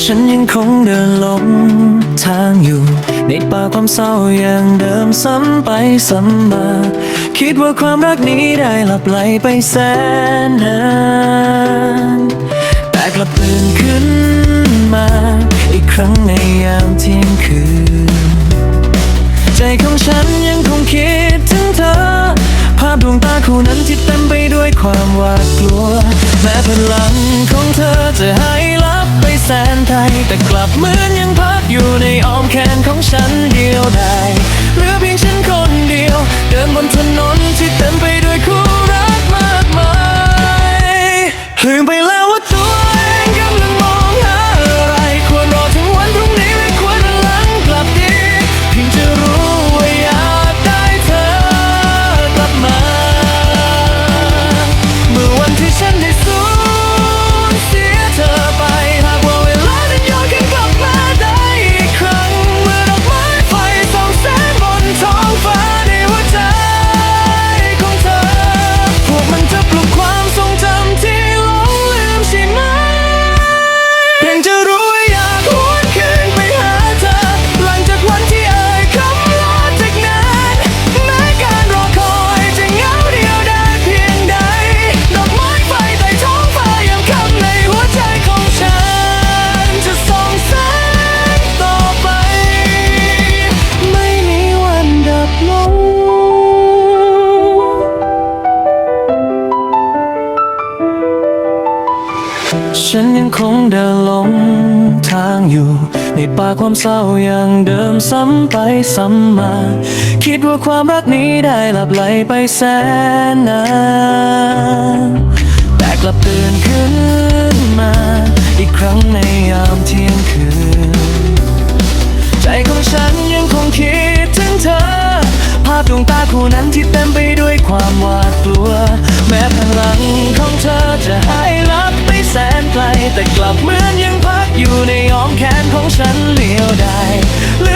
ฉันยังคงเดินหลงทางอยู่ในป่าความเศร้าอย่างเดิมซ้ำไปซ้ำมาคิดว่าความรักนี้ได้หลับไหลไปแสนนานแต่กลับตื่นขึ้นมาอีกครั้งในยามเที่ยงคืนใจของฉันยังคงคิดถึงเธอภาพดวงตาคู่นั้นที่เต็มไปด้วยความหวาดกลัวแม้พลังของเธอจะหายลับไปแสนไกลแต่กลับเหมือนยังพักอยู่ในอ้อมแขนของฉันเดียวดายเหลือเพียงฉันคนเดียวเดินบนถนนที่เต็มไปด้วยคู่รักมากมายลืมไปแล้วว่าตัวเองกำลังมองหาอะไรควรรอถึงวันพรุ่งนี้ไม่ควรหันหลังกลับดีเพียงจะรู้ว่าอยากได้เธอกลับมาเมื่อวันที่ฉันได้สูญเสียเธอไปหากว่าเวลานั้นย้อนกลับมาได้อีกครั้งเมื่อดอกไม้ไฟส่องแสงบนท้องฟ้าในหัวใจของเธอพวกมันจะปลุกความทรงจำที่หลงลืมใช่ไหมเพียงจะรู้ว่าอยากหวนคืนไปหาเธอหลังจากวันที่เอ่ยคำลาจากนั้นแม้การรอคอยจะเหงาเดียวดายเพียงใดดอกไม้ไฟใต้ท้องฟ้ายังคำในหัวใจของฉันจะส่องแสงต่อไปไม่มีวันดับลงฉันยังคงเดินหลงทางอยู่ในป่าความเศร้าอย่างเดิมซ้ำไปซ้ำมาคิดว่าความรักนี้ได้หลับไหลไปแสนนานแต่กลับตื่นขึ้นมาอีกครั้งในยามเที่ยงคืนใจของฉันยังคงคิดถึงเธอภาพดวงตาคู่นั้นที่เต็มไปด้วยความหวาดกลัวแม้พลังของเธอจะหายลับไปแสนไกลแต่กลับเหมือนยังพักอยู่ในอ้อมแขนของฉันเดียวดายเหลือ